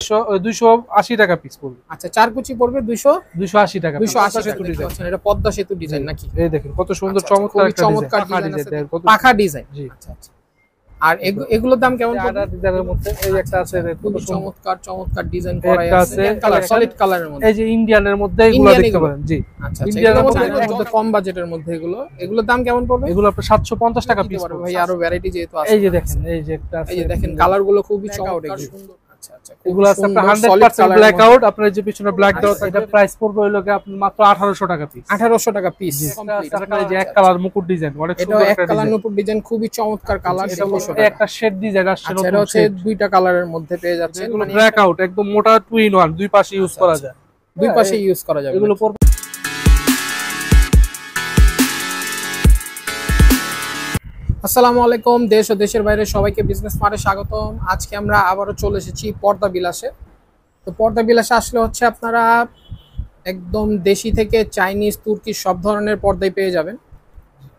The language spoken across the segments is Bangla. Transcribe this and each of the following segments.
280 টাকা পিস পড়বে। আচ্ছা 4 কুচি পড়বে 280 টাকা। 280 টাকা। এটা পদ্মা সেতু ডিজাইন নাকি? এই দেখেন কত সুন্দর চমৎকার একটা ডিজাইন, পাখা ডিজাইন। জি আচ্ছা আচ্ছা। আর এগুলোর দাম কেমন পড়বে? ডিজাইনের মধ্যে এই একটা আছে খুব চমৎকার ডিজাইন করা আছে, কালার সলিড কালারের মধ্যে। এই যে ইন্ডিয়ানের মধ্যে এগুলো দেখতে পারেন। জি আচ্ছা ইন্ডিয়ানের মধ্যে কম বাজেটের মধ্যে এগুলোর দাম কেমন পড়বে? এগুলো আপনার 750 টাকা পিস পড়বে ভাই। আরো ভ্যারাইটি যেহেতু আছে। এই যে দেখেন, এই যে একটা আছে, এই যে দেখেন কালার গুলো খুবই চমৎকার সুন্দর। আচ্ছা আচ্ছা, এগুলো আছে আপনার 100% ব্ল্যাক আউট। আপনার যে পিছনে ব্ল্যাক আউট, এটা প্রাইস পড়বে হলো কি আপনার মাত্র 1800 টাকা পিস। 1800 টাকা পিস। আপনার এই যে এক কালার মুকুট ডিজাইন, অনেক সুন্দর একটা ডিজাইন। কালার মুকুট ডিজাইন খুবই চমৎকার কালার। একটা শেড ডিজাইন আসছে নতুন। এটা হচ্ছে দুইটা কালারের মধ্যে পেয়ে যাচ্ছে। এগুলো ব্ল্যাক আউট একদম মোটা 2 in 1, দুই পাশে ইউজ করা যায়। দুই পাশে ইউজ করা যাবে। এগুলো পড়বে। আসসালামু আলাইকুম, দেশ ও দেশের বাইরে সবাইকে বিজনেস মার্টে স্বাগতম। আজকে আমরা আবারও চলে এসেছি পর্দা বিলাসে। তো পর্দা বিলাসে আসলে হচ্ছে আপনারা একদম দেশি থেকে চাইনিজ, তুর্কি সব ধরনের পর্দাই পেয়ে যাবেন।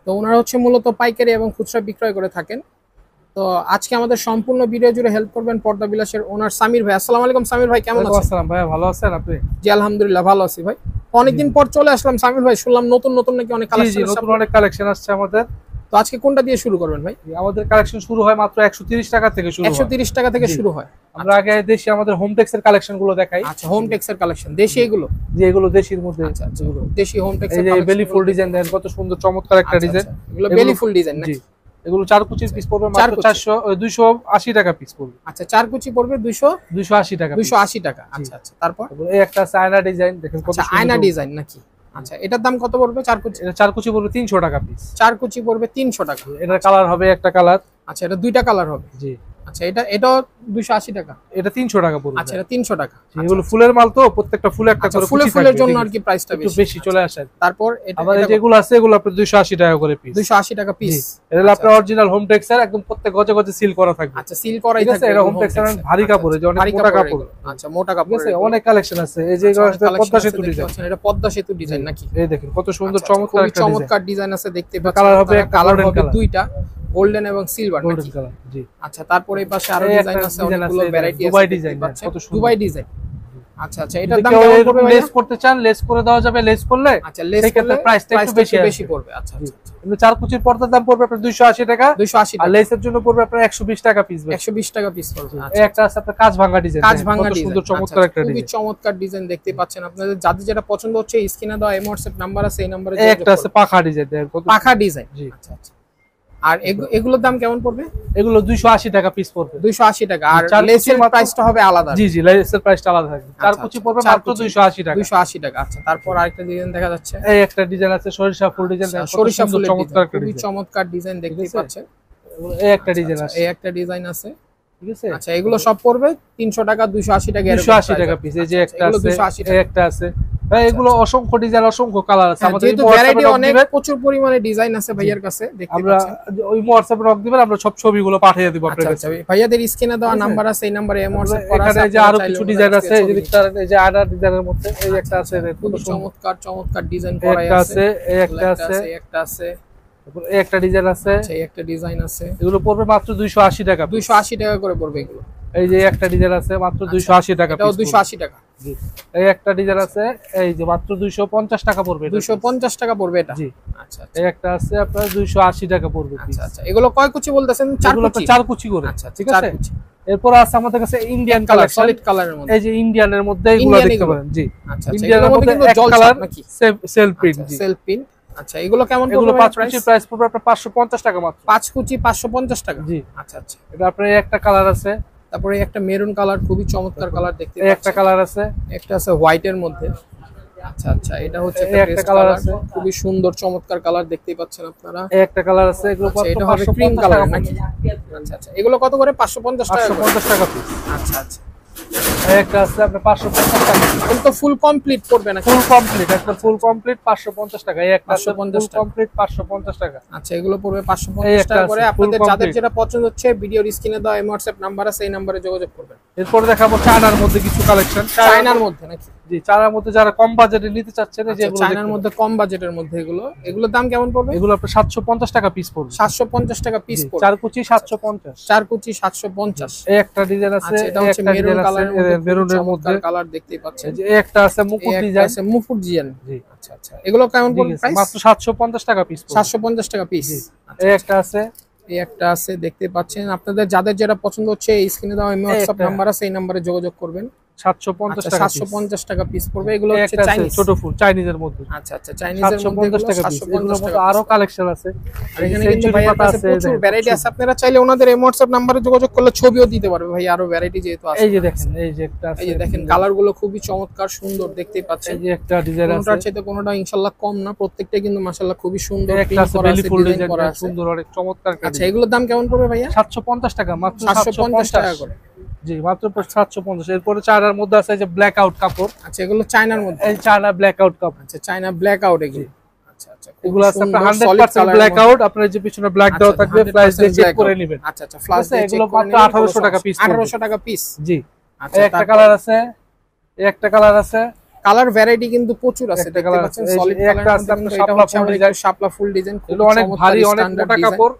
তো ওনারা হচ্ছে মূলত পাইকারি এবং খুচরা বিক্রয় করে থাকেন। তো আজকে আমাদের সম্পূর্ণ ভিডিও জুড়ে হেল্প করবেন পর্দা বিলাসের ওনার সামির ভাই। আসসালামু আলাইকুম সামির ভাই, কেমন আছেন? আসসালাম ভাই, ভালো আছেন আপনি? জি আলহামদুলিল্লাহ ভালো আছি ভাই। অনেকদিন পর চলে আসলাম সামির ভাই, শুনলাম নতুন নাকি অনেক কালেকশন। নতুন অনেক কালেকশন আসছে আমাদের। তো আজকে কোনটা দিয়ে শুরু করবেন ভাই? আমাদের কালেকশন শুরু হয় মাত্র 130 টাকা থেকে শুরু হয়। 130 টাকা থেকে শুরু হয়। আমরা আগে দেশি আমাদের হোমটেক্স এর কালেকশন গুলো দেখাই। আচ্ছা হোমটেক্স এর কালেকশন দেশি এগুলো? যে এগুলো দেশির মধ্যে। আচ্ছা এগুলো দেশি হোমটেক্স এর কালেকশন। এই যে বেলি ফুল ডিজাইন দেন, কত সুন্দর চমৎকার একটা ডিজাইন। এগুলো বেলি ফুল ডিজাইন নাকি? এগুলো 4 কুচির পিস পড়বে মাত্র 280 টাকা পিস পড়বে। আচ্ছা 4 কুচি পড়বে 280 টাকা। 280 টাকা। আচ্ছা আচ্ছা। তারপর এই একটা আছে আয়না ডিজাইন, দেখেন কত সুন্দর আয়না ডিজাইন নাকি? আচ্ছা এটার দাম কত পড়বে? 4 কুচি? এটা 4 কুচি পড়বে 300 টাকা পিস। 4 কুচি পড়বে 300 টাকা। এটার কালার হবে একটা কালার। আচ্ছা এটা দুইটা কালার হবে। জি। আচ্ছা এটাও 280 টাকা। এটা 300 টাকা পড়বে। আচ্ছা এটা 300 টাকা। এগুলো ফুলের মাল তো, প্রত্যেকটা ফুলে একটা করে কুচি থাকে। ফুলের জন্য আর কি প্রাইসটা একটু বেশি চলে আসে। তারপর আবার এই যেগুলো আছে এগুলো আপনাদের 280 টাকা করে পিস। 280 টাকা পিস। এটা আপনার অরিজিনাল হোমটেক্স এর, একদম প্রত্যেক গজে গজে সিল করা থাকবে। আচ্ছা সিল করাই থাকবে। এটা হোমটেক্স এর ভারী কাপড়, যে অনেক মোটা কাপড়। আচ্ছা মোটা কাপড়। ঠিক আছে, অনেক কালেকশন আছে। এই যে পদ্মা সেতু ডিজাইন। এটা পদ্মা সেতু ডিজাইন নাকি? এই দেখেন কত সুন্দর চমৎকার ডিজাইন আছে দেখতে পাচ্ছেন। কালার হবে দুইটা, গোল্ডেন এবং সিলভার নাকি? কালার। জি। আচ্ছা তারপরে এই পাশে আরো ডিজাইন আছে, অনেকগুলো ভ্যারাইটি আছে। দুবাই ডিজাইন, কত সুন্দর দুবাই ডিজাইন। আচ্ছা আচ্ছা এটার দাম কেমন পড়বে? লেস করতে চান লেস করে দেওয়া যাবে। লেস করলে আচ্ছা লেস করলে প্রাইসটা একটু বেশি পড়বে। আচ্ছা আচ্ছা। কিন্তু 4 কুচির পর্দার দাম পড়বে আপনার 280 টাকা। 280 টাকা। আর লেসের জন্য পড়বে আপনার 120 টাকা পিস। 120 টাকা পিস পড়বে। আচ্ছা একটা আছে আপনার কাজ ভাঙা ডিজাইন। কাজ ভাঙা ডিজাইন, সুন্দর চমৎকার একটা ডিজাইন। খুবই চমৎকার ডিজাইন দেখতে পাচ্ছেন। আপনাদের যাদের যেটা পছন্দ হচ্ছে স্ক্রিনে দেওয়া হোয়াটসঅ্যাপ নাম্বার আছে, এই নম্বরে যোগাযোগ করুন। একটা আছে পাখা ডিজাইন। পাখা ডিজাইন। জি। আচ্ছা আচ্ছা। আর এগুলোর দাম কেমন পড়বে? এগুলো 280 টাকা পিস পড়বে। 280 টাকা। আর লেসের প্রাইসটা হবে আলাদা? জি জি, লেসের প্রাইসটা আলাদা থাকবে। 4 কুচি পড়বে মাত্র 280 টাকা। 280 টাকা। আচ্ছা তারপর আরেকটা ডিজাইন দেখা যাচ্ছে। এই একটা ডিজাইন আছে সরিষা ফুল ডিজাইন। সরিষা ফুল চমৎকার, খুবই চমৎকার ডিজাইন দেখতে পাচ্ছেন। এই একটা ডিজাইন আছে। এই একটা ডিজাইন আছে। ঠিক আছে। আচ্ছা এগুলো সব পড়বে 300 টাকা, 280 টাকা। 280 টাকা পিস। এই যে একটা আছে, এই একটা আছে। ভাই এগুলো অসংখ্য ডিজাইন, অসংখ্য কালার আছে। আমাদের ভ্যারাইটি অনেক, প্রচুর পরিমাণে ডিজাইন আছে ভাইয়ার কাছে দেখতে পাচ্ছেন। আমরা ওই হোয়াটসঅ্যাপে নক দিবেন, আমরা সব ছবিগুলো পাঠিয়ে দেব আপনাদের কাছে। ভাইয়াদের স্ক্রিনে দেওয়া নাম্বার আছে, এই নম্বরে হোয়াটসঅ্যাপ করা আছে। এখানে যে আরো কিছু ডিজাইন আছে, এই যে আডার ডিজাইনের মধ্যে এই একটা আছে, খুব চমৎকার ডিজাইন করা আছে। এই একটা আছে, এই একটা আছে, এই একটা ডিজাইন আছে। আচ্ছা এই একটা ডিজাইন আছে। এগুলো পড়বে মাত্র 280 টাকা। 280 টাকা করে পড়বে এগুলো। এই যে একটা ডিজাইন আছে মাত্র 280 টাকা। এটাও 280 টাকা। জি। এই একটা ডিজাইন আছে, এই যে মাত্র 250 টাকা পড়বে। 250 টাকা পড়বে এটা। জি। আচ্ছা এই একটা আছে আপনার 280 টাকা পড়বে। আচ্ছা আচ্ছা। এগুলো কয় কুচি বলতেছেন? 4 কুচি করে। আচ্ছা ঠিক আছে। এরপর আছে আমাদের কাছে ইন্ডিয়ান কালার, সলিড কালারের মধ্যে। এই যে ইন্ডিয়ানের মধ্যে এগুলো দেখতে পারেন। জি। আচ্ছা ইন্ডিয়ানের মধ্যে এক কালার নাকি? Self print. জি সেলফ প্রিন্ট। আচ্ছা এগুলো কেমন পড়বে? এগুলো 5 কুচি প্রাইস পড়বে আপনার 550 টাকা মাত্র। 5 কুচি 550 টাকা। জি। আচ্ছা আচ্ছা। এটা আপনার একটা কালার আছে। তারপরে একটা মেরুন কালার, খুবই চমৎকার কালার দেখতে পাচ্ছেন। একটা কালার আছে। একটা আছে হোয়াইটের মধ্যে। আচ্ছা আচ্ছা। এটা হচ্ছে একটা কালার আছে, খুবই সুন্দর চমৎকার কালার দেখতেই পাচ্ছেন আপনারা। একটা কালার আছে। এগুলো এটা হবে ক্রিম কালার নাকি? আচ্ছা আচ্ছা। এগুলো কত করে? 550 টাকা। 550 টাকা পিস। আচ্ছা আচ্ছা। একটা আছে আপনার 550 টাকা। কিন্তু ফুল কমপ্লিট পড়বে না? ফুল কমপ্লিট, একটা ফুল কমপ্লিট 550 টাকা। এই একটা 550 ফুল কমপ্লিট 550 টাকা। আচ্ছা এগুলো পড়বে 550 টাকা করে। আপনাদের যাদের যেটা পছন্দ হচ্ছে ভিডিওর স্ক্রিনে দেওয়া হোয়াটসঅ্যাপ নাম্বার আছে, এই নম্বরে যোগাযোগ করবেন। এরপর দেখাবো চায়নার মধ্যে কিছু কালেকশন। চায়নার মধ্যে নাকি? জি চায়নার মধ্যে যারা কম বাজেটে নিতে চাচ্ছেন এই যে এগুলো চায়নার মধ্যে কম বাজেটের মধ্যে এগুলোর দাম কেমন পড়বে? এগুলো আপনার 750 টাকা পিস পড়বে। 750 টাকা পিস পড়বে। 4 কুচি 750। 4 কুচি 750। এই একটা ডিজাইন আছে, এটা হচ্ছে মেরুন কালারের মধ্যে, মেরুনের মধ্যে কালার দেখতেই পাচ্ছেন। এই একটা আছে মুকুট ডিজাইন, আছে মুকুট ডিজাইন। জি আচ্ছা আচ্ছা, এগুলো কেমন পড়বে প্রাইস? মাত্র 750 টাকা পিস পড়বে। 750 টাকা পিস। এই একটা আছে, এই একটা আছে দেখতে পাচ্ছেন। আপনাদের যাদের যেটা পছন্দ হচ্ছে এই স্ক্রিনে দেওয়া WhatsApp নাম্বার আছে, এই নম্বরে যোগাযোগ করবেন। 750 টাকা 750 টাকা পিস পড়বে। এগুলো হচ্ছে চাইনিজ, ছোট ফুল চাইনিজের মধ্যে। আচ্ছা আচ্ছা, চাইনিজের মধ্যে 750 টাকা পিস। এগুলোর মধ্যে আরো কালেকশন আছে, আর এখানে কিন্তু ভাইয়ার কাছে প্রচুর ভ্যারাইটি আছে। আপনারা চাইলে ওনাদের এই WhatsApp নম্বরে যোগাযোগ করলে ছবিও দিতে পারবে ভাই, আরো ভ্যারাইটি যেহেতু আছে। এই যে দেখেন, এই যে একটা আছে, এই যে দেখেন কালার গুলো খুবই চমৎকার সুন্দর দেখতেই পাচ্ছেন। এই যে একটা ডিজাইন আছে, কোনটার চাইতে কোনটা ইনশাআল্লাহ কম না, প্রত্যেকটাই কিন্তু মাশাআল্লাহ খুবই সুন্দর একটা আছে বেলি ফুল ডিজাইন করা আছে, সুন্দর অনেক চমৎকার। আচ্ছা এগুলোর দাম কেমন পড়বে ভাইয়া? 750 টাকা মাত্র। 750 টাকা করে। জি মাত্র 750। এরপরে চায়নার মধ্যে আছে যে ব্ল্যাক আউট কাপড়। আচ্ছা এগুলো চায়নার মধ্যে, এই চায়না ব্ল্যাক আউট কাপড়। আচ্ছা চায়না ব্ল্যাক আউট এগুলো। আচ্ছা আচ্ছা, এগুলো আছে আপনার 100% ব্ল্যাক আউট। আপনার যে পিছনে ব্ল্যাক দেওয়া থাকবে, প্রাইস দিয়ে চেক করে নেবেন। আচ্ছা আচ্ছা, ফ্ল্যাশ দিয়ে এগুলো মাত্র 1800 টাকা পিস। 1800 টাকা পিস। জি। আচ্ছা একটা কালার আছে, একটা কালার আছে, কালার ভ্যারাইটি কিন্তু প্রচুর আছে দেখতে পাচ্ছেন। সলিড কালার আছে, এটা হচ্ছে আমরা একটু শাপলা ফুল ডিজাইন। এগুলো অনেক ভারী, অনেক মোটা কাপড়।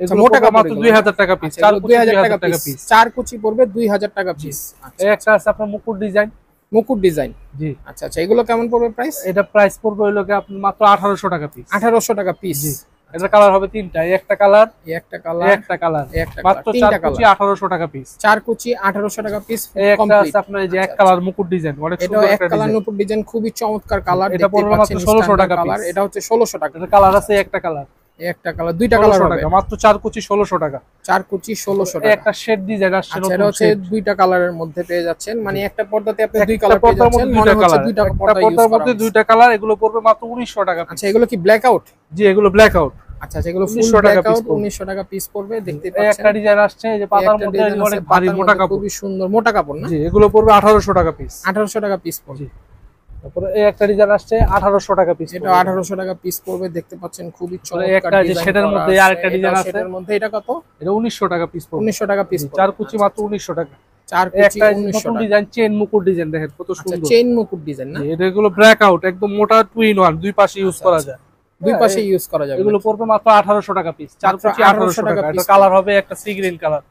এগুলো মোটা কাপড় মাত্র 2000 টাকা পিস। 2000 টাকা পিস। 4 কুচি পড়বে 2000 টাকা পিস। এই একটা আছে আপনার মুকুট ডিজাইন। মুকুট ডিজাইন, জি। আচ্ছা আচ্ছা, এগুলো কেমন পড়বে প্রাইস? এটা প্রাইস পড়বে হলো কি আপনার মাত্র 1800 টাকা পিস। 1800 টাকা পিস। জি। এটা কালার হবে তিনটা, একটা কালার, একটা কালার, একটা কালার, একটা মাত্র তিনটা 4 কুচি 1800 টাকা পিস। 4 কুচি 1800 টাকা পিস। একটা আছে আপনার এই যে এক কালার মুকুট ডিজাইন, অনেক সুন্দর একটা কালার মুকুট ডিজাইন, খুবই চমৎকার কালার। এটা পড়বে মাত্র 1600 টাকা পিস। এটা হচ্ছে 1600 টাকা। এটা কালার আছে একটা কালার, একটা কালার, দুইটা কালার হবে মাত্র 4 কুচি 1600 টাকা। 4 কুচি 1600 টাকা। একটা শেড ডিজাইন আসছে নতুন, এটা হচ্ছে দুইটা কালারের মধ্যে পেয়ে যাচ্ছেন, মানে একটা পর্দাতে আপনি দুই কালার পেয়ে যাচ্ছেন, মনে হচ্ছে দুইটা পর্দার মধ্যে দুইটা কালার। এগুলো পড়বে মাত্র 1900 টাকা। আচ্ছা এগুলো কি ব্ল্যাক আউট? জি এগুলো ব্ল্যাক আউট। আচ্ছা এগুলো ফুল ব্ল্যাক আউট, 1900 টাকা পিস পড়বে দেখতে পাচ্ছেন। একটা ডিজাইন আসছে এই যে পাতার মধ্যে, অনেক ভারী মোটা কাপড়, খুবই সুন্দর মোটা কাপড় না? জি এগুলো পড়বে 1800 টাকা পিস। 1800 টাকা পিস পড়বে। তারপরে এই একটা ডিজাইন আসছে 1800 টাকা পিস। এটা 1800 টাকা পিস পড়বে দেখতে পাচ্ছেন, খুবই চমৎকার। একটা যে শেডের মধ্যে আরেকটা ডিজাইন আছে, শেডের মধ্যে এটা কত? এটা 1900 টাকা পিস পড়বে। 1900 টাকা পিস। 4 কুচি মাত্র 1900 টাকা। 4 কুচি 1900 টাকা। ডিজাইন চেইন মুকুট ডিজাইন দেখেন কত সুন্দর। আচ্ছা চেইন মুকুট ডিজাইন না? এটা এগুলো ব্ল্যাক আউট, একদম মোটা 2 in 1, দুই পাশে ইউজ করা যায়, দুই পাশে ইউজ করা যাবে। এগুলো পড়বে মাত্র 1800 টাকা পিস। 4 কুচি 1800 টাকা। এটা কালার হবে একটা সি গ্রিন কালার।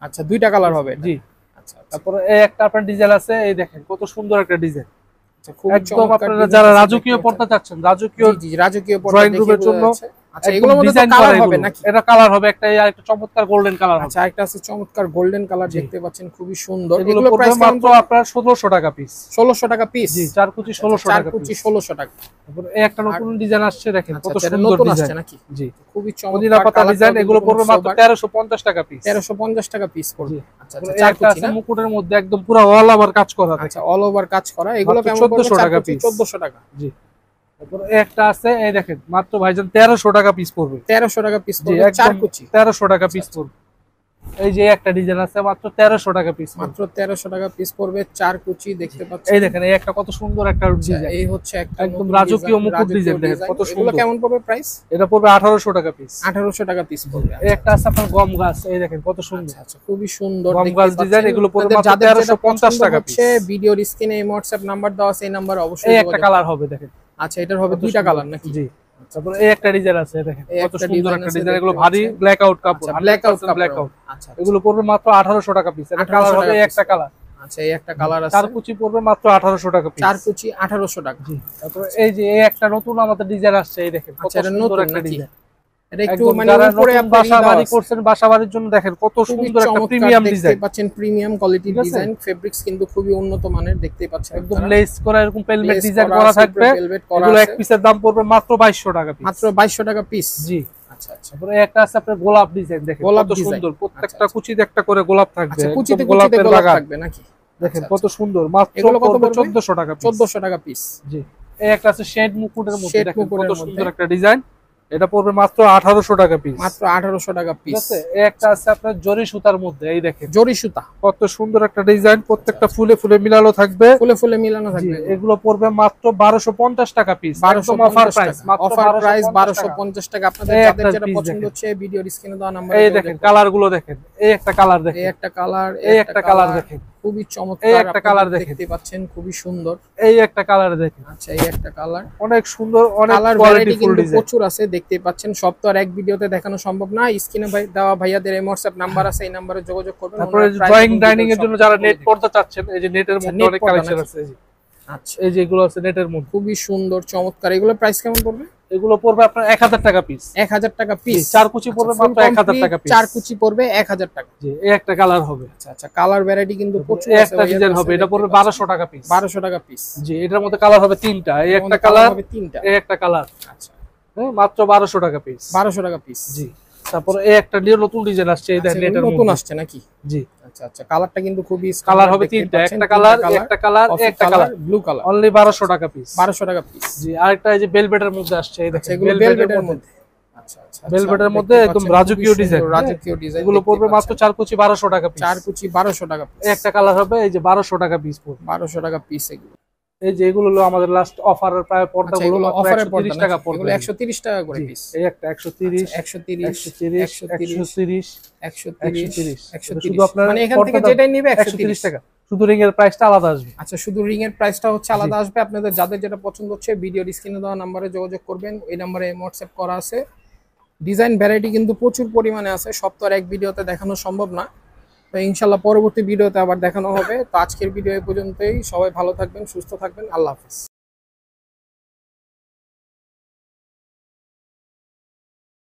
আচ্ছা দুইটা কালার হবে। জি। আচ্ছা তারপরে এই একটা আপনার ডিজাইন আছে, এই দেখেন কত সুন্দর একটা ডিজাইন। খুব একদম আপনারা যারা রাজকীয় পর্দা চাচ্ছেন, রাজকীয় পর্দা ড্রয়িং রুমের জন্য। আচ্ছা এগুলোর মধ্যে তো কালার হবে নাকি? এটা কালার হবে একটা, আর একটা চমৎকার গোল্ডেন কালার। আচ্ছা একটা আছে চমৎকার গোল্ডেন কালার দেখতে পাচ্ছেন, খুবই সুন্দর। এগুলো প্রাইস মাত্র আপনার 1600 টাকা পিস। 1600 টাকা পিস। জি 4 কুচি 1600 টাকা। 4 কুচি 1600 টাকা। তারপর এই একটা নতুন ডিজাইন আসছে দেখেন কত সুন্দর নতুন ডিজাইন আসছে নাকি? জি খুবই মদিনা চমৎকার পাতা ডিজাইন। এগুলো পড়বে মাত্র 1350 টাকা পিস। 1350 টাকা পিস পড়বে। আচ্ছা আচ্ছা, 4 কুচি না, মুকুটের মধ্যে একদম পুরো অল ওভার কাজ করা। আচ্ছা অল ওভার কাজ করা। এগুলো কেমন পড়বে? 1400 টাকা পিস। 1400 টাকা। জি। তারপর একটা আছে এই দেখেন মাত্র ভাইজান 1300 টাকা পিস পড়বে। 1300 টাকা পিস পড়বে 4 কুচি। 1300 টাকা পিস পড়বে। এই যে একটা ডিজাইন আছে মাত্র 1300 টাকা পিস। মাত্র 1300 টাকা পিস পড়বে 4 কুচি দেখতে পাচ্ছেন। এই দেখেন এই একটা কত সুন্দর একটা ডিজাইন। এই হচ্ছে একটা একদম রাজকীয় মুকুট ডিজাইন দেখেন কত সুন্দর। এগুলো কেমন পড়বে প্রাইস? এটা পড়বে 1800 টাকা পিস। 1800 টাকা পিস পড়বে। এই একটা আছে আপনার গম গাছ, এই দেখেন কত সুন্দর। আচ্ছা খুবই সুন্দর গম গাছ ডিজাইন। এগুলো পড়বে মাত্র 1350 টাকা পিস। ভিডিওর স্ক্রিনে এই WhatsApp নাম্বার দেওয়া আছে, এই নাম্বারে অবশ্যই এই একটা কালার হবে দেখেন। আচ্ছা এটার হবে দুইটা কালার নাকি? জি। তারপর এই একটা ডিজাইন আছে দেখেন কত সুন্দর একটা ডিজাইন। এগুলো ভারী ব্ল্যাক আউট কাপড়। Black out black out. আচ্ছা এগুলো পড়বে মাত্র 1800 টাকা পিস। এটা কালার হবে একটা কালার। আচ্ছা এই একটা কালার আছে। 4 কুচি পড়বে মাত্র 1800 টাকা পিস। 4 কুচি 1800 টাকা। জি। তারপর এই যে এই একটা নতুন আমাদের ডিজাইন আসছে, এই দেখেন কত সুন্দর একটা ডিজাইন। এটা একটু মানে উপরে আপনি বাসাবাড়ি করছেন, বাসাবাড়ির জন্য দেখেন কত সুন্দর একটা প্রিমিয়াম ডিজাইন দেখতে পাচ্ছেন। প্রিমিয়াম কোয়ালিটির ডিজাইন, ফেব্রিক্স কিন্তু খুবই উন্নত মানের দেখতে পাচ্ছেন। একদম লেস করা এরকম পেলমেট ডিজাইন করা থাকবে। এগুলো এক পিসের দাম পড়বে মাত্র 2200 টাকা পিস। মাত্র 2200 টাকা পিস। জি। আচ্ছা আচ্ছা। তারপরে একটা আছে আপনার গোলাপ ডিজাইন দেখেন কত সুন্দর। প্রত্যেকটা কুচিতে একটা করে গোলাপ থাকবে। আচ্ছা কুচিতে গোলাপের বাগান থাকবে নাকি? দেখেন কত সুন্দর। মাত্র এগুলো কত পড়বে? 1400 টাকা পিস। 1400 টাকা পিস। জি। এই একটা আছে শেড মুকুটের মধ্যে দেখেন কত সুন্দর একটা ডিজাইন। এটা পড়বে মাত্র 1800 টাকা পিস। মাত্র 1800 টাকা পিস। ঠিক আছে। এই একটা আছে আপনার জরি সুতার মধ্যে, এই দেখেন জরি সুতা কত সুন্দর একটা ডিজাইন। প্রত্যেকটা ফুলে ফুলে মিলানো থাকবে। ফুলে ফুলে মিলানো থাকবে। এগুলো পড়বে মাত্র 1250 টাকা পিস। একদম অফার প্রাইস। অফার প্রাইস 1250 টাকা। আপনাদের যাদের যেটা পছন্দ হচ্ছে ভিডিওর স্ক্রিনে দেওয়া নাম্বারে এই দেখেন কালার গুলো দেখেন। এই একটা কালার দেখেন, এই একটা কালার, এই একটা কালার দেখেন খুবই এই চমৎকার, একটা কালার দেখেন, দেখতে পাচ্ছেন খুবই সুন্দর। এই একটা কালার দেখেন, আচ্ছা এই একটা কালার, অনেক সুন্দর, অনেক কালার ভ্যারাইটি কোয়ালিটিফুল কিন্তু ডিজাইন। প্রচুর আছে, দেখতে পাচ্ছেন। সব তো আর এক ভিডিওতে দেখানো সম্ভব না। স্ক্রিনে দেওয়া ভাইয়াদের হোয়াটসঅ্যাপ নাম্বার আছে, এই নম্বরে যোগাযোগ করবেন। তারপরে ওনারা price ড্রয়িং এবং ডাইনিং details এর জন্য সব যারা বলে নেট দিবেন। পর্দা চাচ্ছেন, এই যে নেটের আচ্ছা, মধ্যে নেট অনেক পর্দা কালেকশন নাকি? আছে। এই যে আচ্ছা এই যে এগুলো আছে নেটের মধ্যে, খুবই সুন্দর চমৎকার। এগুলো প্রাইস কেমন পড়বে? এগুলো পড়বে আপনার 1000 টাকা পিস। 1000 টাকা পিস। 4 কুচি পড়বে মাত্র 1000 টাকা পিস। 4 কুচি পড়বে 1000 টাকা। জি, এই একটা কালার হবে। আচ্ছা আচ্ছা, কালার ভ্যারাইটি কিন্তু প্রচুর এই আছে একটা ডিজাইন হবে, এটা পড়বে 1200 টাকা পিস। 1200 টাকা পিস। জি, এটার মধ্যে কালার হবে 3টা, এই একটা কালার কালার, হবে 3টা। এই একটা কালার। আচ্ছা, হ্যাঁ, মাত্র 1200 টাকা পিস। 1200 টাকা পিস। জি, তারপর এই একটা নিউ নতুন ডিজাইন আসছে, এই আচ্ছা, নেটের নতুন মধ্যে আসছে নাকি? জি, আচ্ছা আচ্ছা, কালারটা কিন্তু খুবই কালার হবে 3টা, একটা কালার, একটা কালার, একটা কালার, ব্লু কালার। অনলি 1200 টাকা পিস। 1200 টাকা পিস। জি, আরেকটা এই যে বেলভেটের মধ্যে আসছে, এই আচ্ছা, দেখেন এগুলো ভেলভেটের মধ্যে। আচ্ছা আচ্ছা, ভেলভেটের মধ্যে একদম রাজকীয় ডিজাইন, রাজকীয় ডিজাইন। এগুলো পড়বে মাত্র 4 কুচি 1200 টাকা পিস। 4 কুচি 1200 টাকা পিস। এই একটা কালার হবে, এই যে 1200 টাকা পিস পড়বে। 1200 টাকা পিস এগুলো। এই যে এগুলো হলো আমাদের লাস্ট অফারের প্রায় আচ্ছা, পর্দাগুলো এগুলো মাত্র অফারের পর্দা 130 টাকা নাকি? পড়বে। এগুলো 130 টাকা করে জি, পিস। এই একটা 130, 130 130, 130, 130 130 শুধু আপনার মানে এখান থেকে পর্দাটা যেটাই নিবে 130 130 টাকা, শুধু রিং এর প্রাইসটা আলাদা আসবে। আচ্ছা, শুধু রিং এর প্রাইসটা হচ্ছে আলাদা আসবে। আপনাদের যাদের যেটা পছন্দ হচ্ছে ভিডিওর স্ক্রিনে দেওয়া নম্বরে যোগাযোগ করবেন, এই নম্বরে হোয়াটসঅ্যাপ করা আছে। ডিজাইন ভ্যারাইটি কিন্তু প্রচুর পরিমাণে আছে, সব তো আর এক ভিডিওতে দেখানো সম্ভব না। তো ইনশাল্লাহ পরবর্তী ভিডিওতে আবার দেখানো হবে। তো আজকের ভিডিও এই পর্যন্তই। সবাই ভালো থাকবেন, সুস্থ থাকবেন। আল্লাহ হাফেজ।